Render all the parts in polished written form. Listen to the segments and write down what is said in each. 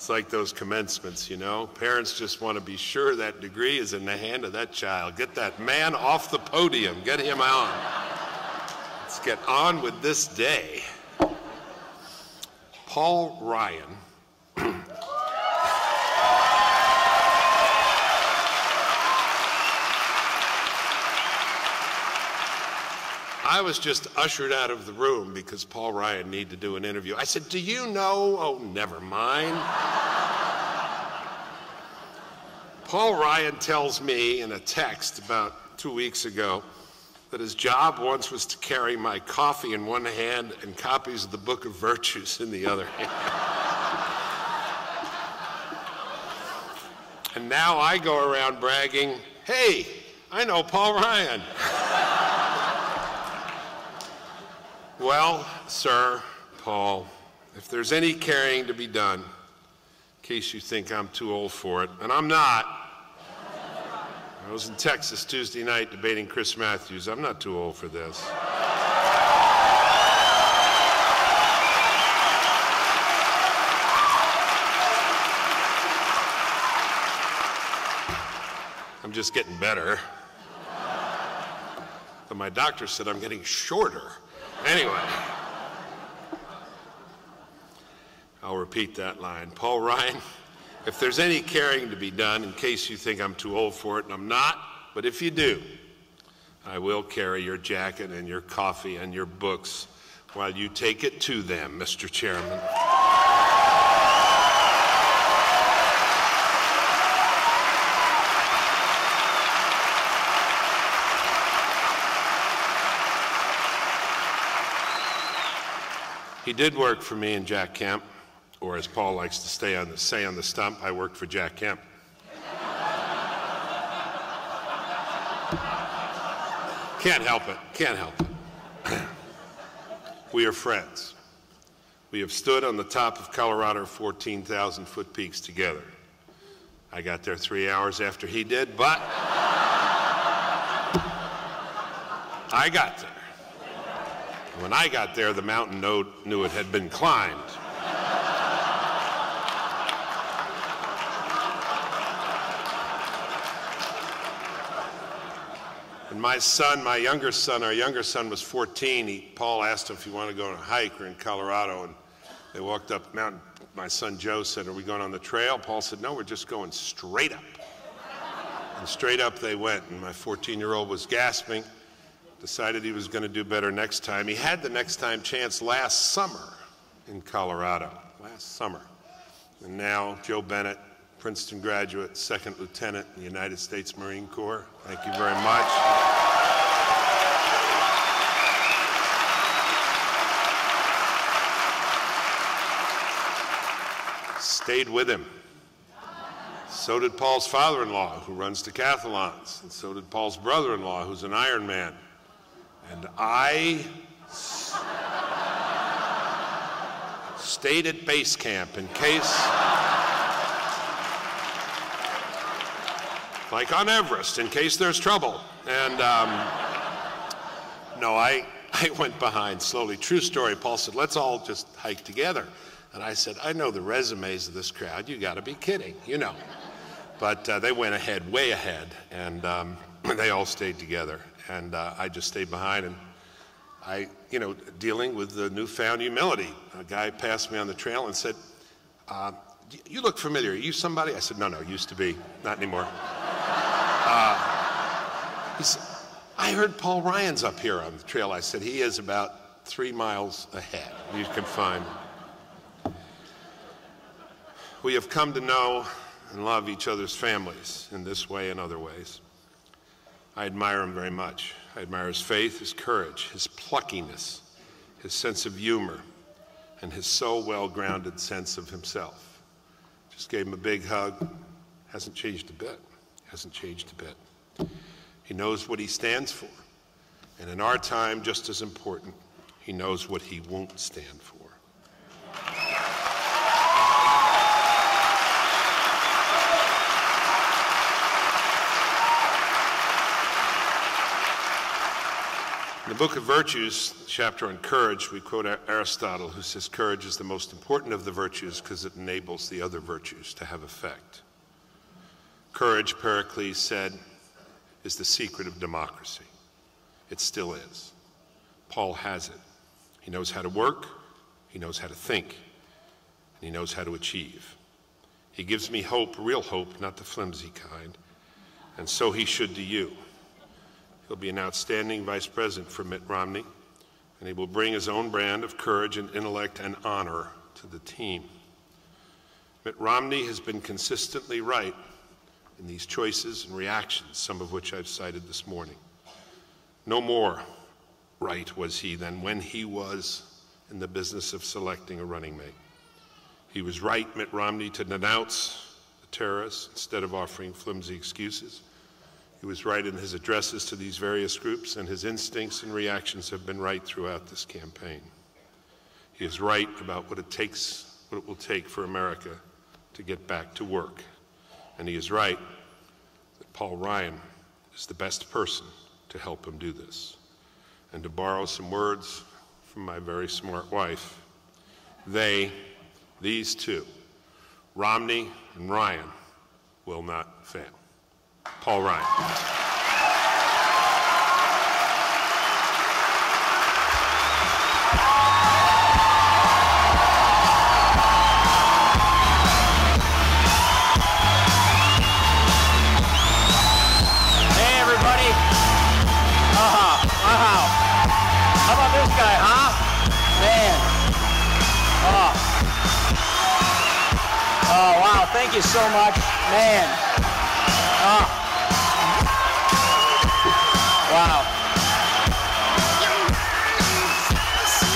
It's like those commencements, you know. Parents just want to be sure that degree is in the hand of that child. Get that man off the podium. Get him on. Let's get on with this day. Paul Ryan. I was just ushered out of the room because Paul Ryan needed to do an interview. I said, do you know? Oh, never mind. Paul Ryan tells me in a text about 2 weeks ago that his job once was to carry my coffee in one hand and copies of the Book of Virtues in the other hand. And now I go around bragging, hey, I know Paul Ryan. Well, sir, Paul, if there's any carrying to be done, in case you think I'm too old for it, and I'm not. I was in Texas Tuesday night debating Chris Matthews. I'm not too old for this. I'm just getting better. But my doctor said I'm getting shorter. Anyway, I'll repeat that line. Paul Ryan, if there's any carrying to be done, in case you think I'm too old for it, and I'm not, but if you do, I will carry your jacket and your coffee and your books while you take it to them, Mr. Chairman. He did work for me and Jack Kemp, or as Paul likes to say on the stump, I worked for Jack Kemp. Can't help it, can't help it. We are friends. We have stood on the top of Colorado 14,000-foot peaks together. I got there 3 hours after he did, but I got there. When I got there, the mountain knew it had been climbed. And my son, our younger son was 14. Paul asked him if he wanted to go on a hike. We're in Colorado, and they walked up the mountain. My son Joe said, are we going on the trail? Paul said, no, we're just going straight up. And straight up they went, and my 14-year-old was gasping. Decided he was going to do better next time. He had the next time chance last summer in Colorado, last summer. And now Joe Bennett, Princeton graduate, second lieutenant in the United States Marine Corps. Thank you very much. Stayed with him. So did Paul's father-in-law, who runs decathlons, and so did Paul's brother-in-law, who's an Ironman. And I stayed at base camp in case, like on Everest, in case there's trouble. And no, I went behind slowly. True story, Paul said, let's all just hike together. And I said, I know the resumes of this crowd. You got to be kidding, you know. But they went ahead, way ahead, and they all stayed together. And I just stayed behind, and dealing with the newfound humility. A guy passed me on the trail and said, you look familiar. Are you somebody? I said, no, used to be, not anymore. He said, I heard Paul Ryan's up here on the trail. I said, he is about 3 miles ahead. You can find him. We have come to know and love each other's families in this way and other ways. I admire him very much. I admire his faith, his courage, his pluckiness, his sense of humor, and his so well-grounded sense of himself. Just gave him a big hug. Hasn't changed a bit. Hasn't changed a bit. He knows what he stands for. And in our time, just as important, he knows what he won't stand for. In the book of Virtues, chapter on courage, we quote Aristotle, who says courage is the most important of the virtues because it enables the other virtues to have effect. Courage, Pericles said, is the secret of democracy. It still is. Paul has it. He knows how to work, he knows how to think, and he knows how to achieve. He gives me hope, real hope, not the flimsy kind, and so he should to you. He'll be an outstanding vice president for Mitt Romney, and he will bring his own brand of courage and intellect and honor to the team. Mitt Romney has been consistently right in these choices and reactions, some of which I've cited this morning. No more right was he than when he was in the business of selecting a running mate. He was right, Mitt Romney, to denounce the terrorists instead of offering flimsy excuses. He was right in his addresses to these various groups, and his instincts and reactions have been right throughout this campaign. He is right about what it will take for America to get back to work. And he is right that Paul Ryan is the best person to help him do this. And to borrow some words from my very smart wife, these two, Romney and Ryan, will not fail. Paul Ryan. Hey, everybody. How about this guy, huh? Man. Oh, wow. Thank you so much. Man. Wow.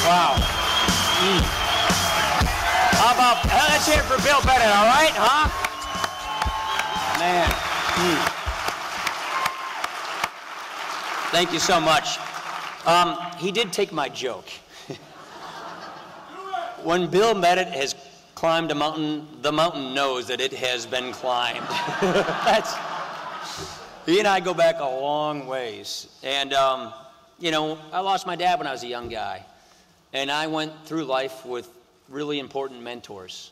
Wow. How about, let's hear it for Bill Bennett, all right, huh? Man. Thank you so much. He did take my joke. When Bill Bennett has climbed a mountain, the mountain knows that it has been climbed. He and I go back a long ways. And, you know, I lost my dad when I was a young guy. And I went through life with really important mentors.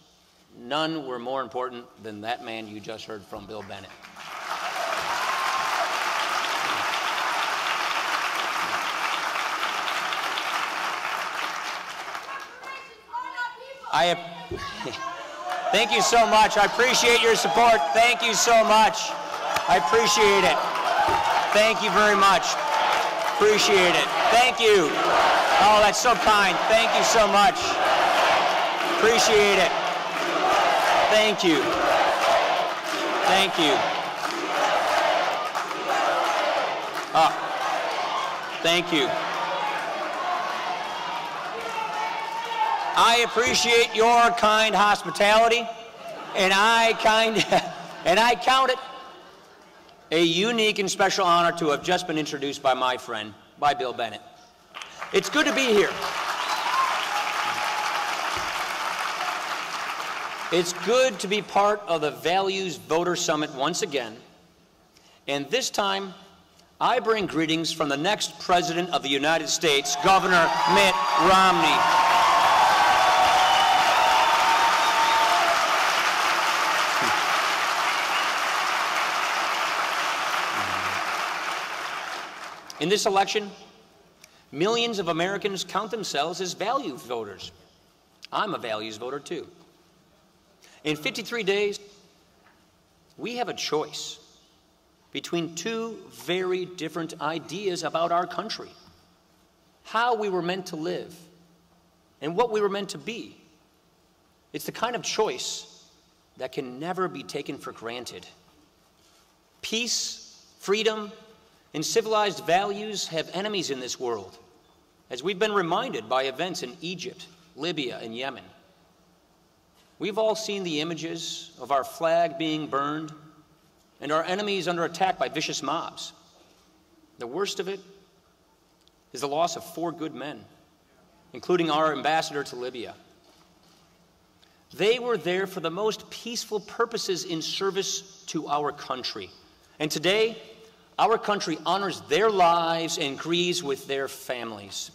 None were more important than that man you just heard from, Bill Bennett. Thank you so much. I appreciate your support. Thank you so much. I appreciate it. Thank you very much. Appreciate it. Thank you. Oh, that's so kind. Thank you so much. Appreciate it. Thank you. Thank you. Thank you. I appreciate your kind hospitality, and I count it a unique and special honor to have just been introduced by my friend, by Bill Bennett. It's good to be here. It's good to be part of the Values Voter Summit once again, and this time I bring greetings from the next President of the United States, Governor Mitt Romney. In this election, millions of Americans count themselves as values voters. I'm a values voter too. In 53 days, we have a choice between two very different ideas about our country, how we were meant to live and what we were meant to be. It's the kind of choice that can never be taken for granted. Peace, freedom, and civilized values have enemies in this world, as we've been reminded by events in Egypt, Libya, and Yemen. We've all seen the images of our flag being burned and our enemies under attack by vicious mobs. The worst of it is the loss of 4 good men, including our ambassador to Libya. They were there for the most peaceful purposes in service to our country. And today, our country honors their lives and grieves with their families.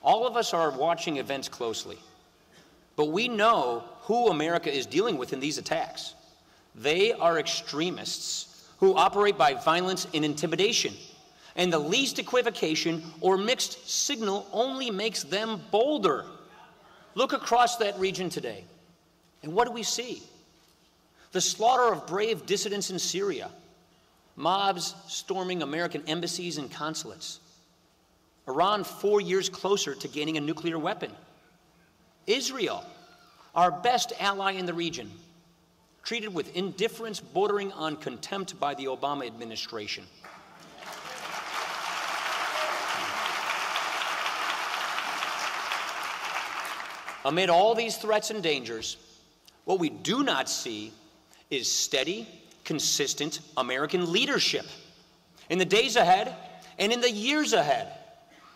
All of us are watching events closely, but we know who America is dealing with in these attacks. They are extremists who operate by violence and intimidation, and the least equivocation or mixed signal only makes them bolder. Look across that region today, and what do we see? The slaughter of brave dissidents in Syria, mobs storming American embassies and consulates, Iran 4 years closer to gaining a nuclear weapon. Israel, our best ally in the region, treated with indifference bordering on contempt by the Obama administration. Amid all these threats and dangers, what we do not see is steady, consistent American leadership. In the days ahead and in the years ahead,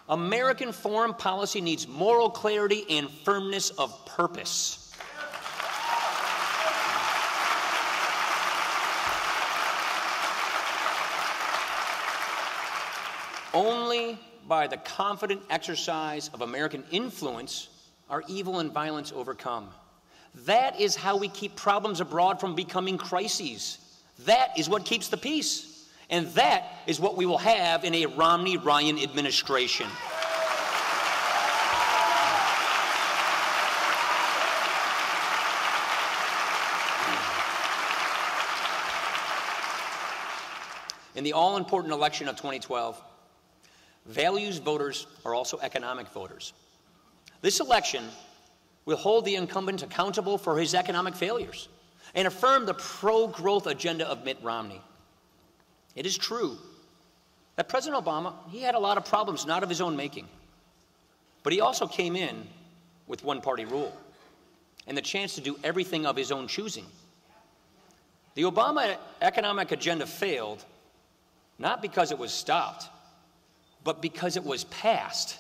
American foreign policy needs moral clarity and firmness of purpose. Only by the confident exercise of American influence are evil and violence overcome. That is how we keep problems abroad from becoming crises. That is what keeps the peace. And that is what we will have in a Romney-Ryan administration. In the all-important election of 2012, values voters are also economic voters. This election will hold the incumbent accountable for his economic failures and affirm the pro-growth agenda of Mitt Romney. It is true that President Obama, he had a lot of problems not of his own making, but he also came in with one-party rule and the chance to do everything of his own choosing. The Obama economic agenda failed not because it was stopped, but because it was passed.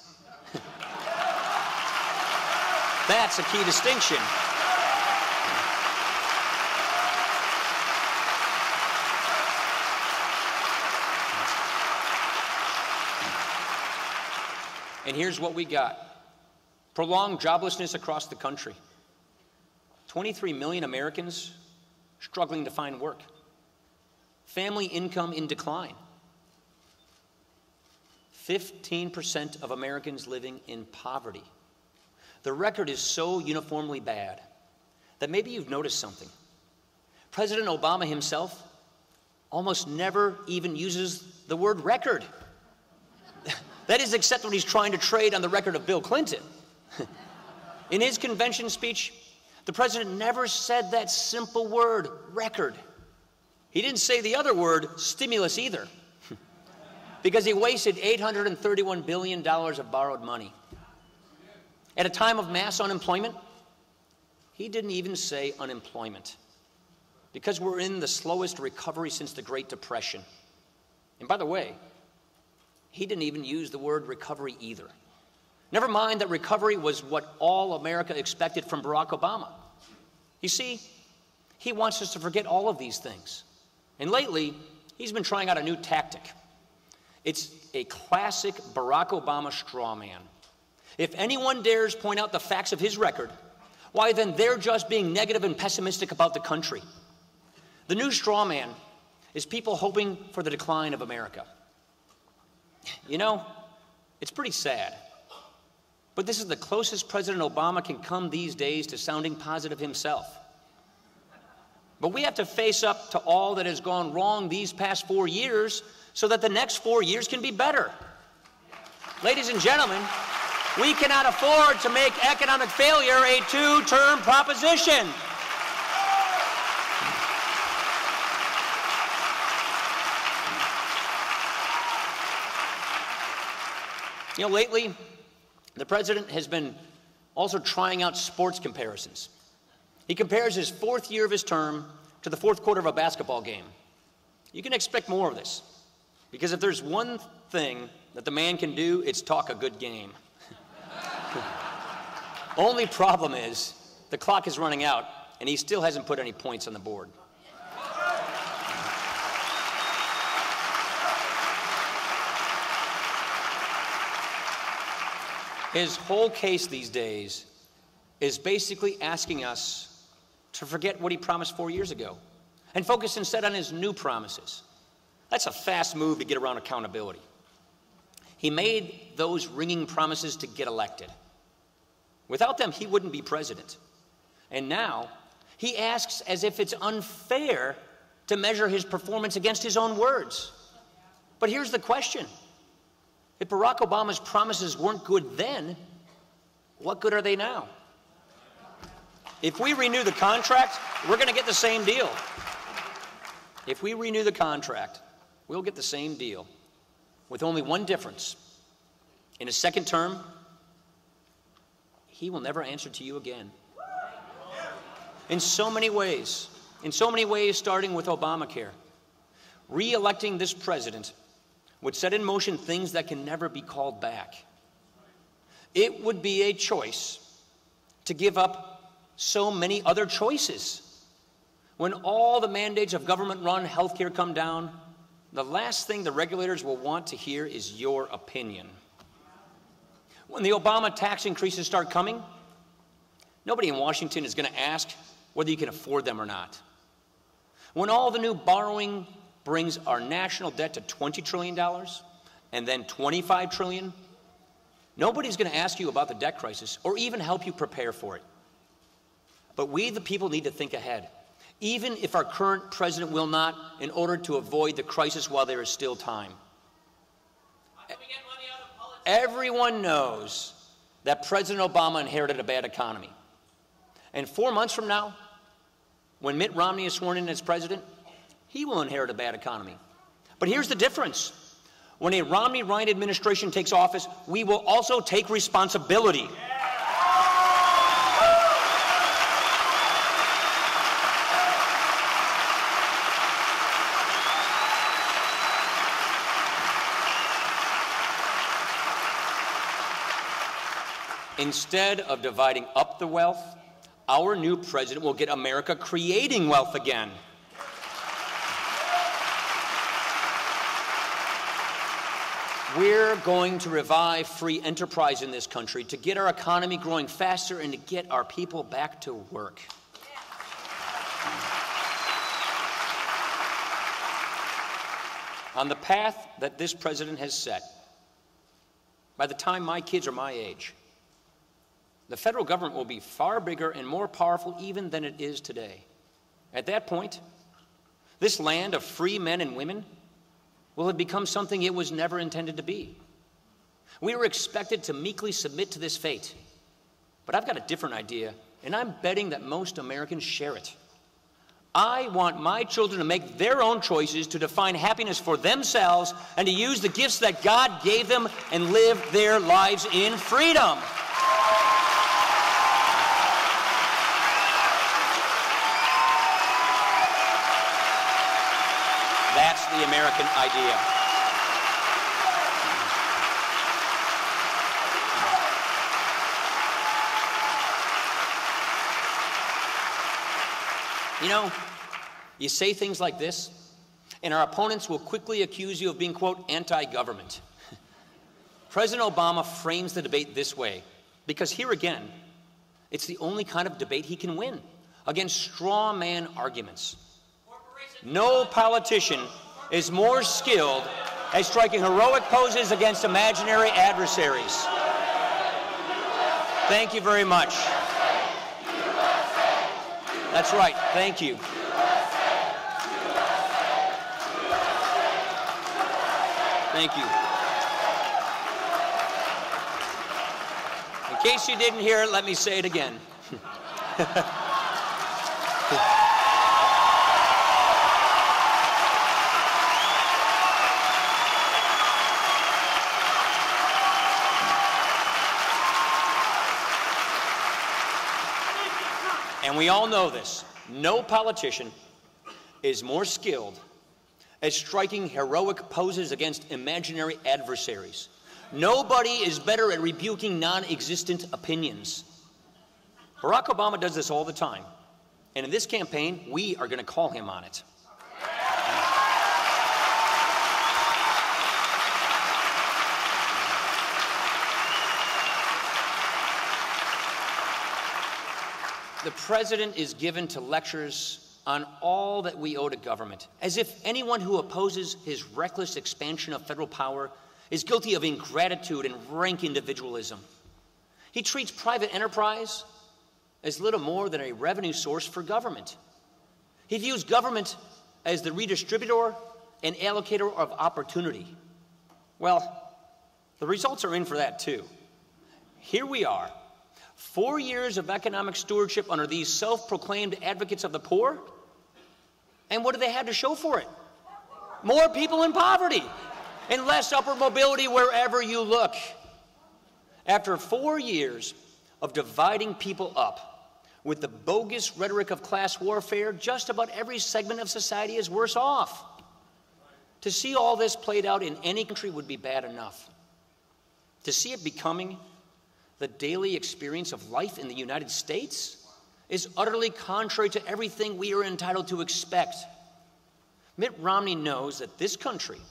That's a key distinction. And here's what we got. Prolonged joblessness across the country. 23 million Americans struggling to find work. Family income in decline. 15% of Americans living in poverty. The record is so uniformly bad that maybe you've noticed something. President Obama himself almost never even uses the word record. That is, except when he's trying to trade on the record of Bill Clinton. In his convention speech, the president never said that simple word, record. He didn't say the other word, stimulus, either, because he wasted $831 billion of borrowed money. At a time of mass unemployment, he didn't even say unemployment, because we're in the slowest recovery since the Great Depression. And by the way, he didn't even use the word recovery either. Never mind that recovery was what all America expected from Barack Obama. You see, he wants us to forget all of these things. And lately, he's been trying out a new tactic. It's a classic Barack Obama straw man. If anyone dares point out the facts of his record, why then they're just being negative and pessimistic about the country. The new straw man is people hoping for the decline of America. You know, it's pretty sad, but this is the closest President Obama can come these days to sounding positive himself. But we have to face up to all that has gone wrong these past 4 years so that the next 4 years can be better. Ladies and gentlemen, we cannot afford to make economic failure a two-term proposition. You know, lately, the president has been also trying out sports comparisons. He compares his fourth year of his term to the fourth quarter of a basketball game. You can expect more of this, because if there's one thing that the man can do, it's talk a good game. Only problem is the clock is running out, and he still hasn't put any points on the board. His whole case these days is basically asking us to forget what he promised 4 years ago and focus instead on his new promises. That's a fast move to get around accountability. He made those ringing promises to get elected. Without them, he wouldn't be president. And now, he asks as if it's unfair to measure his performance against his own words. But here's the question. If Barack Obama's promises weren't good then, what good are they now? If we renew the contract, we're going to get the same deal. If we renew the contract, we'll get the same deal, with only one difference. In his second term, he will never answer to you again. In so many ways, starting with Obamacare, re-electing this president would set in motion things that can never be called back. It would be a choice to give up so many other choices. When all the mandates of government-run healthcare come down, the last thing the regulators will want to hear is your opinion. When the Obama tax increases start coming, nobody in Washington is going to ask whether you can afford them or not. When all the new borrowing brings our national debt to $20 trillion and then $25 trillion, nobody's going to ask you about the debt crisis or even help you prepare for it. But we, the people, need to think ahead, even if our current president will not, in order to avoid the crisis while there is still time. Everyone knows that President Obama inherited a bad economy. And 4 months from now, when Mitt Romney is sworn in as president, he will inherit a bad economy. But here's the difference. When a Romney-Ryan administration takes office, we will also take responsibility. Instead of dividing up the wealth, our new president will get America creating wealth again. We're going to revive free enterprise in this country to get our economy growing faster and to get our people back to work. On the path that this president has set, by the time my kids are my age, the federal government will be far bigger and more powerful even than it is today. At that point, this land of free men and women will have become something it was never intended to be. We were expected to meekly submit to this fate. But I've got a different idea, and I'm betting that most Americans share it. I want my children to make their own choices, to define happiness for themselves, and to use the gifts that God gave them and live their lives in freedom. That's the American idea. You know, you say things like this, and our opponents will quickly accuse you of being, quote, anti-government. President Obama frames the debate this way because here again, it's the only kind of debate he can win against straw man arguments. No politician is more skilled at striking heroic poses against imaginary adversaries. Thank you very much. That's right. Thank you. Thank you. In case you didn't hear it, let me say it again. And we all know this. No politician is more skilled at striking heroic poses against imaginary adversaries. Nobody is better at rebuking non-existent opinions. Barack Obama does this all the time. And in this campaign, we are going to call him on it. The president is given to lectures on all that we owe to government, as if anyone who opposes his reckless expansion of federal power is guilty of ingratitude and rank individualism. He treats private enterprise as little more than a revenue source for government. He views government as the redistributor and allocator of opportunity. Well, the results are in for that too. Here we are, 4 years of economic stewardship under these self-proclaimed advocates of the poor, and what do they have to show for it? More people in poverty and less upward mobility wherever you look. After 4 years of dividing people up with the bogus rhetoric of class warfare, just about every segment of society is worse off. To see all this played out in any country would be bad enough. To see it becoming the daily experience of life in the United States is utterly contrary to everything we are entitled to expect. Mitt Romney knows that this country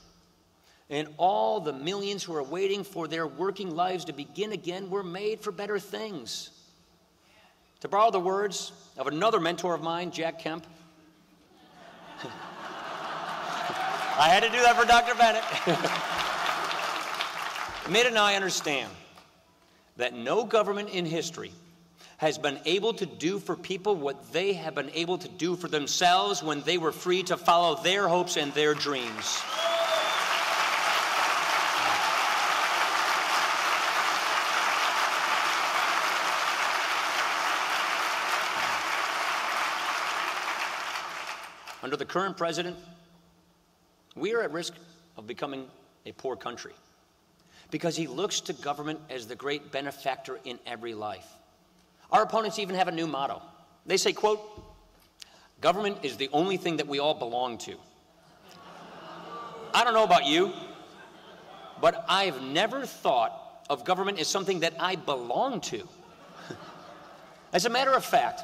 and all the millions who are waiting for their working lives to begin again were made for better things. To borrow the words of another mentor of mine, Jack Kemp, I had to do that for Dr. Bennett. Mitt and I understand that no government in history has been able to do for people what they have been able to do for themselves when they were free to follow their hopes and their dreams. Under the current president, we are at risk of becoming a poor country because he looks to government as the great benefactor in every life. Our opponents even have a new motto. They say, quote, "Government is the only thing that we all belong to." I don't know about you, but I've never thought of government as something that I belong to. As a matter of fact,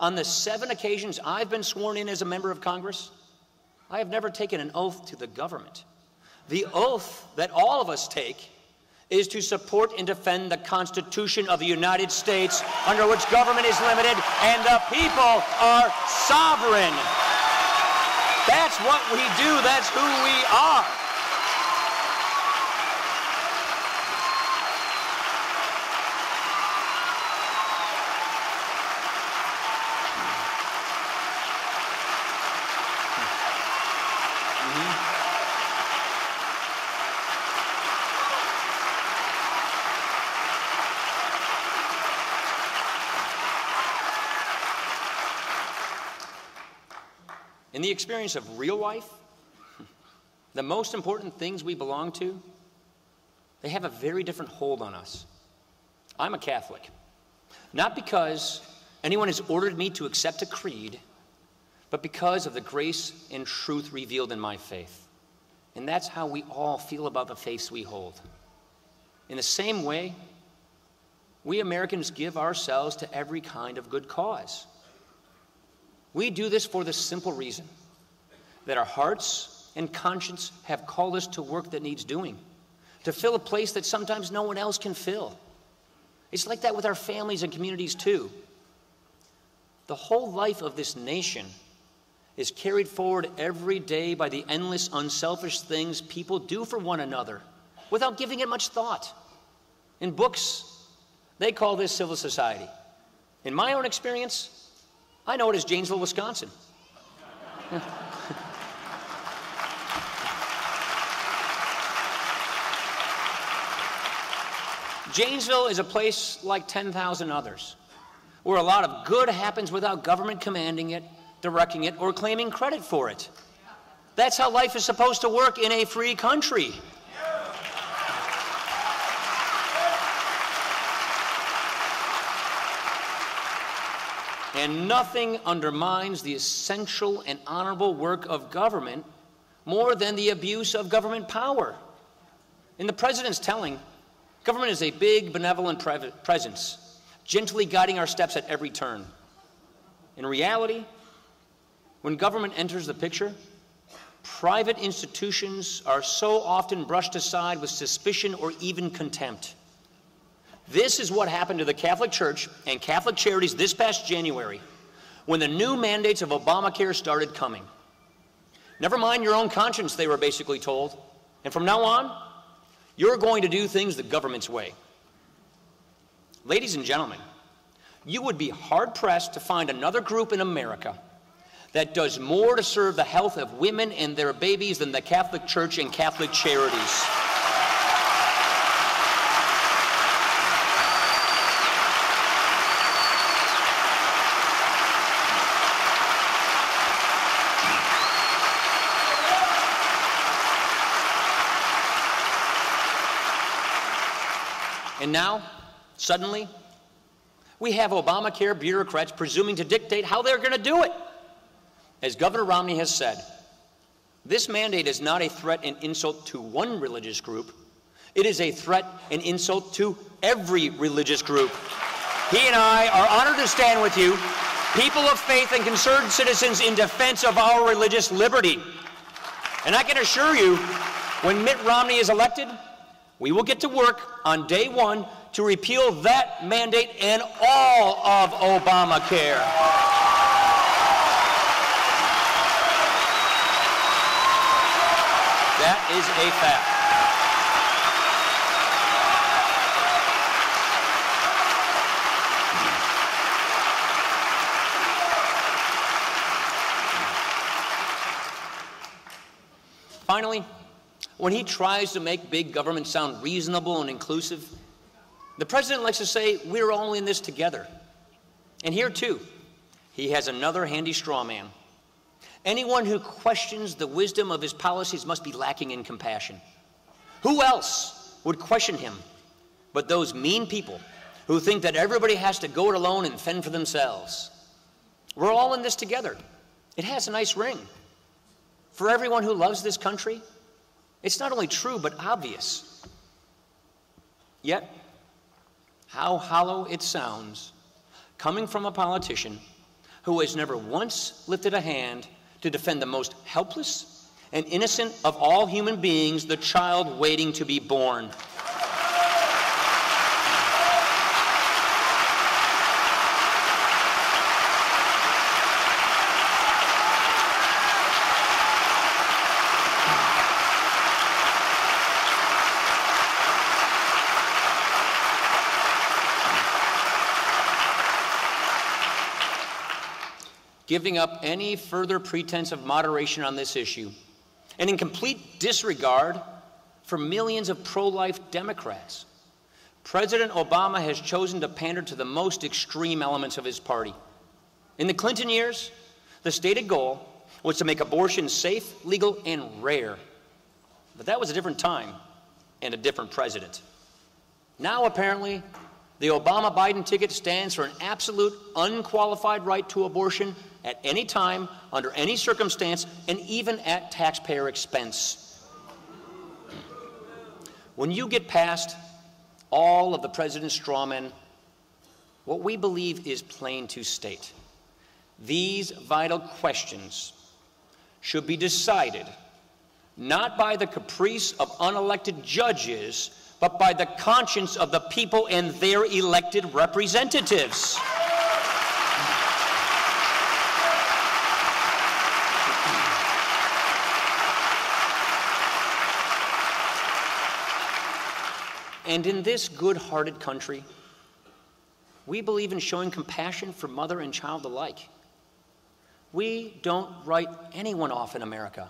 on the 7 occasions I've been sworn in as a member of Congress, I have never taken an oath to the government. The oath that all of us take is to support and defend the Constitution of the United States, under which government is limited and the people are sovereign. That's what we do. That's who we are. In the experience of real life, the most important things we belong to, they have a very different hold on us. I'm a Catholic, not because anyone has ordered me to accept a creed, but because of the grace and truth revealed in my faith. And that's how we all feel about the faiths we hold. In the same way, we Americans give ourselves to every kind of good cause. We do this for the simple reason that our hearts and conscience have called us to work that needs doing, to fill a place that sometimes no one else can fill. It's like that with our families and communities too. The whole life of this nation is carried forward every day by the endless, unselfish things people do for one another without giving it much thought. In books, they call this civil society. In my own experience, I know it as Janesville, Wisconsin. Janesville is a place like 10,000 others, where a lot of good happens without government commanding it, directing it, or claiming credit for it. That's how life is supposed to work in a free country. And nothing undermines the essential and honorable work of government more than the abuse of government power. In the president's telling, government is a big, benevolent presence, gently guiding our steps at every turn. In reality, when government enters the picture, private institutions are so often brushed aside with suspicion or even contempt. This is what happened to the Catholic Church and Catholic charities this past January, when the new mandates of Obamacare started coming. Never mind your own conscience, they were basically told. And from now on, you're going to do things the government's way. Ladies and gentlemen, you would be hard-pressed to find another group in America that does more to serve the health of women and their babies than the Catholic Church and Catholic charities. And now, suddenly, we have Obamacare bureaucrats presuming to dictate how they're going to do it. As Governor Romney has said, this mandate is not a threat and insult to one religious group. It is a threat and insult to every religious group. He and I are honored to stand with you, people of faith and concerned citizens, in defense of our religious liberty. And I can assure you, when Mitt Romney is elected, we will get to work on day one to repeal that mandate and all of Obamacare. That is a fact. Finally, when he tries to make big government sound reasonable and inclusive, the president likes to say, we're all in this together. And here, too, he has another handy straw man. Anyone who questions the wisdom of his policies must be lacking in compassion. Who else would question him but those mean people who think that everybody has to go it alone and fend for themselves? We're all in this together. It has a nice ring. For everyone who loves this country, it's not only true, but obvious. Yet, how hollow it sounds, coming from a politician who has never once lifted a hand to defend the most helpless and innocent of all human beings, the child waiting to be born. Giving up any further pretense of moderation on this issue, and in complete disregard for millions of pro-life Democrats, President Obama has chosen to pander to the most extreme elements of his party. In the Clinton years, the stated goal was to make abortion safe, legal, and rare. But that was a different time and a different president. Now, apparently, the Obama-Biden ticket stands for an absolute, unqualified right to abortion at any time, under any circumstance, and even at taxpayer expense. When you get past all of the president's strawmen, what we believe is plain to state. These vital questions should be decided not by the caprice of unelected judges, but by the conscience of the people and their elected representatives. And in this good-hearted country, we believe in showing compassion for mother and child alike. We don't write anyone off in America,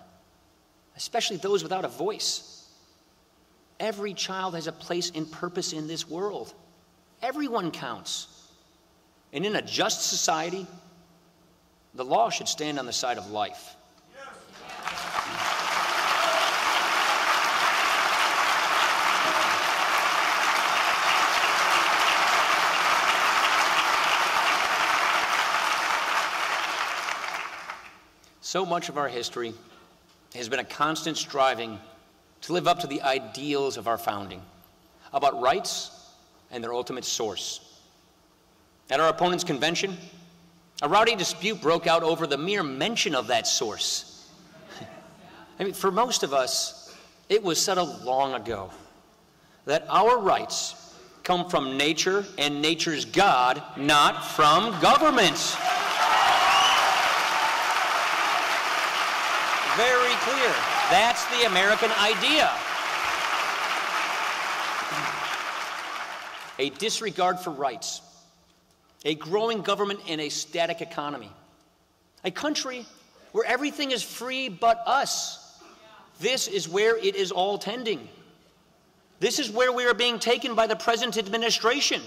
especially those without a voice. Every child has a place and purpose in this world. Everyone counts. And in a just society, the law should stand on the side of life. So much of our history has been a constant striving to live up to the ideals of our founding, about rights and their ultimate source. At our opponents' convention, a rowdy dispute broke out over the mere mention of that source. I mean, for most of us, it was settled long ago that our rights come from nature and nature's God, not from governments. Very clear. That's the American idea. A disregard for rights, a growing government and a static economy, a country where everything is free but us. This is where it is all tending. This is where we are being taken by the present administration.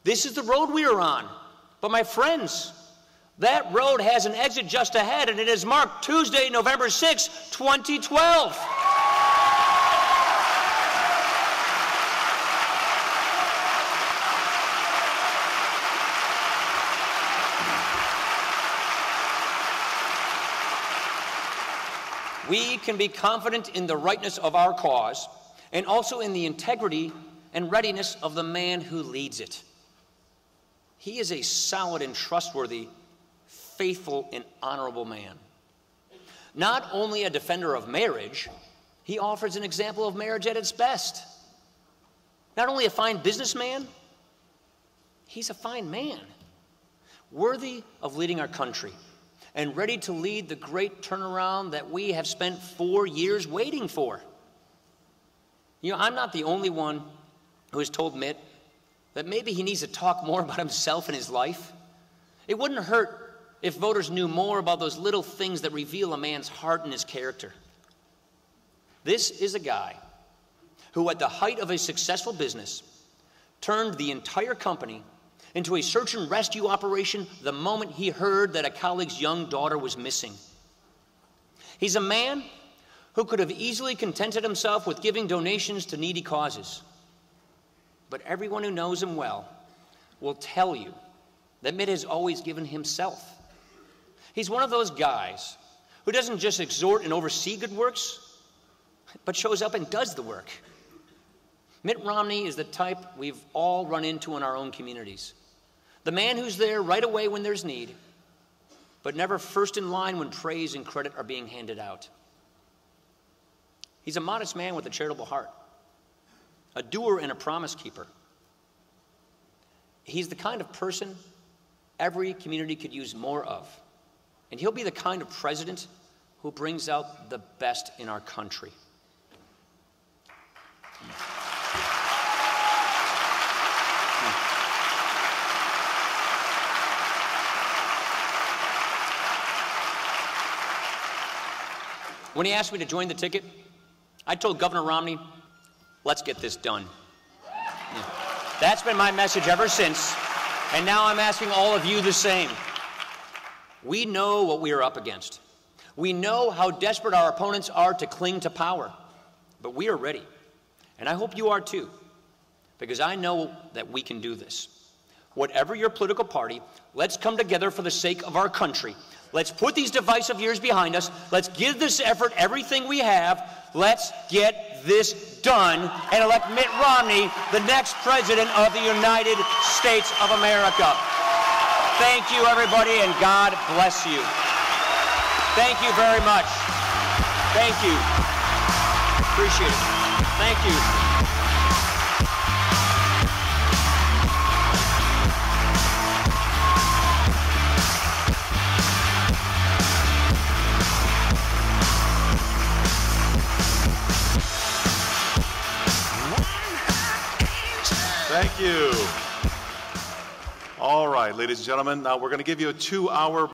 This is the road we are on. But my friends, that road has an exit just ahead, and it is marked Tuesday, November 6, 2012. We can be confident in the rightness of our cause and also in the integrity and readiness of the man who leads it. He is a solid and trustworthy, faithful and honorable man. Not only a defender of marriage, he offers an example of marriage at its best. Not only a fine businessman, he's a fine man, worthy of leading our country and ready to lead the great turnaround that we have spent 4 years waiting for. You know, I'm not the only one who has told Mitt that maybe he needs to talk more about himself and his life. It wouldn't hurt if voters knew more about those little things that reveal a man's heart and his character. This is a guy who, at the height of a successful business, turned the entire company into a search and rescue operation the moment he heard that a colleague's young daughter was missing. He's a man who could have easily contented himself with giving donations to needy causes. But everyone who knows him well will tell you that Mitt has always given himself. He's one of those guys who doesn't just exhort and oversee good works, but shows up and does the work. Mitt Romney is the type we've all run into in our own communities. The man who's there right away when there's need, but never first in line when praise and credit are being handed out. He's a modest man with a charitable heart, a doer and a promise keeper. He's the kind of person every community could use more of, and he'll be the kind of president who brings out the best in our country. When he asked me to join the ticket, I told Governor Romney, let's get this done. Yeah. That's been my message ever since, and now I'm asking all of you the same. We know what we are up against. We know how desperate our opponents are to cling to power, but we are ready, and I hope you are too, because I know that we can do this. Whatever your political party, let's come together for the sake of our country. Let's put these divisive years behind us. Let's give this effort everything we have. Let's get this done and elect Mitt Romney the next president of the United States of America. Thank you, everybody, and God bless you. Thank you very much. Thank you. Appreciate it. Thank you. Thank you. All right, ladies and gentlemen, now we're going to give you a 2-hour